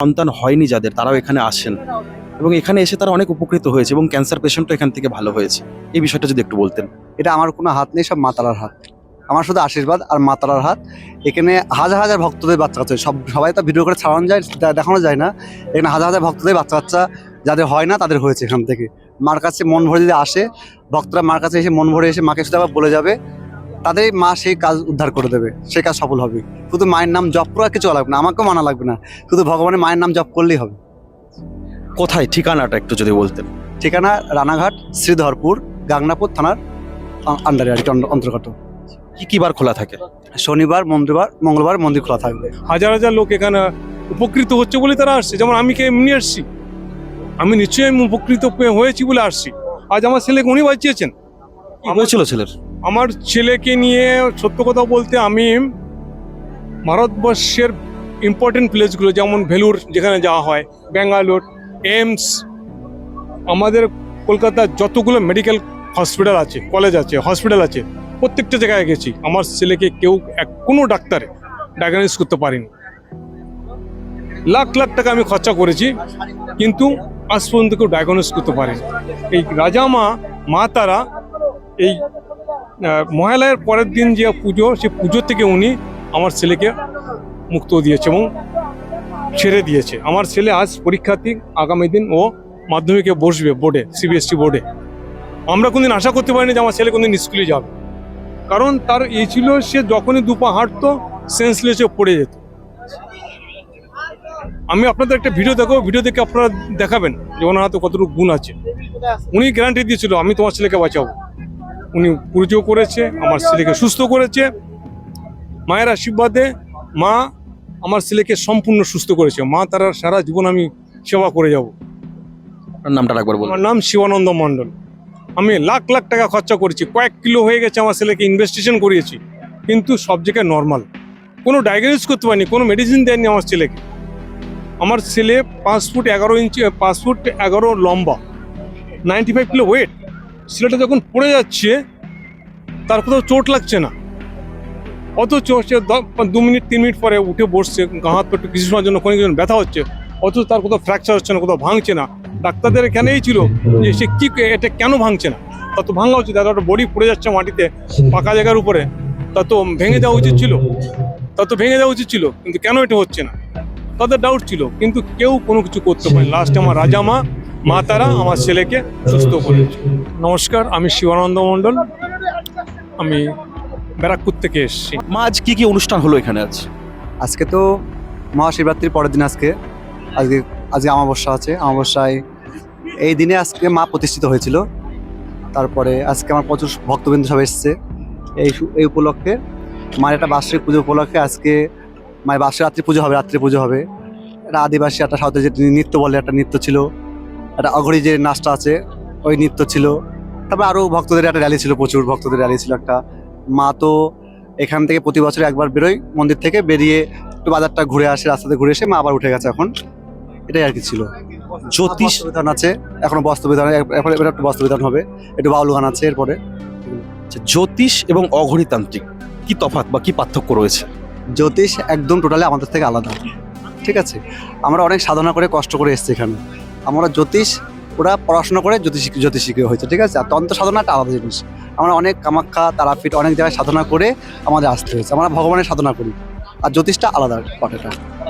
সন্তান হয়নি যাদের, তারাও এখানে আসেন এবং এখানে এসে তারা অনেক উপকৃত হয়েছে এবং ক্যান্সার পেশেন্টও এখান থেকে ভালো হয়েছে। এই বিষয়টা যদি একটু বলতেন। এটা আমার কোনো হাত নেই, সব মা তারার হাত। আমার শুধু আশীর্বাদ আর মা তারার হাত। এখানে হাজার হাজার ভক্তদের বাচ্চা কাচ্চা, সবাই তো ভিডিও করে ছাড়ানো যায়, দেখানো যায় না। এখানে হাজার হাজার ভক্তদের বাচ্চা কাচ্চা যাদের হয় না তাদের হয়েছে এখান থেকে। মার কাছে মন ভরে যদি আসে, ভক্তরা মার কাছে এসে মন ভরে এসে মাকে শুধু আবার বলে যাবে, তাদের মা সেই কাজ উদ্ধার করে দেবে, সেই কাজ সফল হবে। শুধু মায়ের নাম জপ করা কিছু লাগবে না, আমাকেও মানা লাগবে না, শুধু ভগবানের মায়ের নাম জপ করলেই হবে। কোথায় ঠিকানাটা একটু যদি বলতেন। ঠিকানা রানাঘাট, শ্রীধরপুর, গাংনাপুর থানার আন্ডারে আর কি, অন্তর্গত। কি বার খোলা থাকে? শনিবার, মঙ্গলবার মন্দির খোলা থাকবে। হাজার হাজার লোক এখানে উপকৃত হচ্ছে বলে তারা আসছে। যেমন আমি এমনি আসছি, আমি নিশ্চয়ই আমি উপকৃত হয়েছি বলে আসছি। আজ আমার ছেলেকে উনি বাঁচিয়েছেন। কি হয়েছিল ছেলের? আমার ছেলেকে নিয়ে সত্য কথা বলতে, আমি ভারতবর্ষের ইম্পর্টেন্ট প্লেসগুলো যেমন ভেলুর যেখানে যাওয়া হয়, ব্যাঙ্গালোর, এইমস, আমাদের কলকাতার যতগুলো মেডিকেল হসপিটাল আছে, কলেজ আছে, হসপিটাল আছে, প্রত্যেকটা জায়গায় গেছি। আমার ছেলেকে কেউ কোনো ডাক্তারে ডায়াগনোস করতে পারেনি। লাখ লাখ টাকা আমি খরচা করেছি, কিন্তু আজ পর্যন্ত কেউ ডায়াগনোস করতে পারেনি। এই রাজা মা তারা এই মহালয়ের পরের দিন যে পুজো, সেই পুজো থেকে উনি আমার ছেলেকে মুক্ত দিয়েছে এবং ছেড়ে দিয়েছে। আমার ছেলে আজ পরীক্ষার্থী, আগামী দিন ও মাধ্যমিকে বসবে বোর্ডে, সিবিএসসি বোর্ডে। আমরা কোনদিন আশা করতে পারিনি যে আমার ছেলে কোনদিন স্কুলে যাবে, কারণ তার এই ছিল, সে যখনই দুপা হাঁটতো সেন্সলেসে পড়ে যেত। আমি আপনাদের একটা ভিডিও দেখাবো, ভিডিও দেখে আপনারা দেখাবেন যে ওনার হাতে কতটুকু গুণ আছে। উনি গ্যারান্টি দিয়েছিল আমি তোমার ছেলেকে বাঁচাবো। উনি পুজো করেছে, আমার ছেলেকে সুস্থ করেছে। মায়ের আশীর্বাদে মা আমার ছেলেকে সম্পূর্ণ সুস্থ করেছে। মা তার সারা জীবন আমি সেবা করে যাব। আপনার নামটা একবার বলুন। আমার নাম শিবানন্দ মণ্ডল। আমি লাখ লাখ টাকা খরচা করেছি, কয়েক কিলো হয়ে গেছে আমার ছেলেকে, ইনভেস্টিগেশন করিয়েছি, কিন্তু সব জায়গায় নর্মাল। কোনো ডায়াগনোস করতে পারিনি, কোনো মেডিসিন দেয়নি আমার ছেলেকে। আমার ছেলে 5 ফুট 11 ইঞ্চি, 5 ফুট 11 লম্বা, 95 কিলো ওয়েট। ছেলেটা যখন পড়ে যাচ্ছে তার কোথাও চোট লাগছে না, অথচ সে 2 মিনিট 3 মিনিট পরে উঠে বসছে, গা হাত পা একটু কিছু সময়ের জন্য কোনো ব্যথা হচ্ছে, অথচ তার কোথাও ফ্র্যাকচার হচ্ছে না, কোথাও ভাঙছে না। ডাক্তারদের এখানেই ছিল যে সে কি, এটা কেন ভাঙছে না। তা তো ভাঙা উচিত, একটা বডি পড়ে যাচ্ছে মাটিতে পাকা জায়গার উপরে, তা তো ভেঙে দেওয়া উচিত ছিল, কিন্তু কেন এটা হচ্ছে না, তাদের ডাউট ছিল, কিন্তু কেউ কোনো কিছু করতে পারেনি। লাস্টে আমার রাজা মা তারা আমার ছেলেকে সুস্থ করেছে। নমস্কার, আমি শিবানন্দ মণ্ডল, আমি ব্যারাকপুর থেকে এসেছি। মা আজ কি অনুষ্ঠান হলো এখানে? আজকে তো মহাশিবরাত্রির পরের দিন। আজকে অমাবস্যা আছে। অমাবস্যায় এই দিনে আজকে মা প্রতিষ্ঠিত হয়েছিল। তারপরে আজকে আমার প্রচুর ভক্তবৃন্দ সব এসছে এই উপলক্ষে। মায়ের একটা বার্ষিক পুজো উপলক্ষে আজকে মায়ের রাত্রি পুজো হবে। একটা আদিবাসী, একটা সাউথের যে নৃত্য বলে, একটা নৃত্য ছিল, একটা অঘরি যে নাচটা আছে ওই নৃত্য ছিল। তারপরে আরও ভক্তদের একটা র্যালি ছিল, প্রচুর ভক্তদের র্যালি ছিল একটা। মা তো এখান থেকে প্রতি বছর একবার বেরোয়, মন্দির থেকে বেরিয়ে একটু বাজারটা ঘুরে আসে, রাস্তাতে ঘুরে এসে মা আবার উঠে গেছে এখন। এটাই আর কি ছিল। জ্যোতিষ বিধান আছে এখনো, বস্ত্র বিধান, এবার একটু বস্ত্র বিধান হবে, একটু বাউল গান আছে এরপরে। জ্যোতিষ এবং অঘরিতান্ত্রিক কি তফাৎ বা কি পার্থক্য রয়েছে? জ্যোতিষ একদম টোটালি আমাদের থেকে আলাদা, ঠিক আছে। আমরা অনেক সাধনা করে কষ্ট করে এসেছি এখানে। আমরা জ্যোতিষ, ওরা পড়াশোনা করে জ্যোতিষী হয়েছে, ঠিক আছে। আর তন্ত্র সাধনা একটা আলাদা জিনিস। আমরা অনেক কামাখ্যা, তারাপীঠ, অনেক জায়গায় সাধনা করে আমাদের আসতে হয়েছে। আমরা ভগবানের সাধনা করি, আর জ্যোতিষটা আলাদা পাঠ। এটা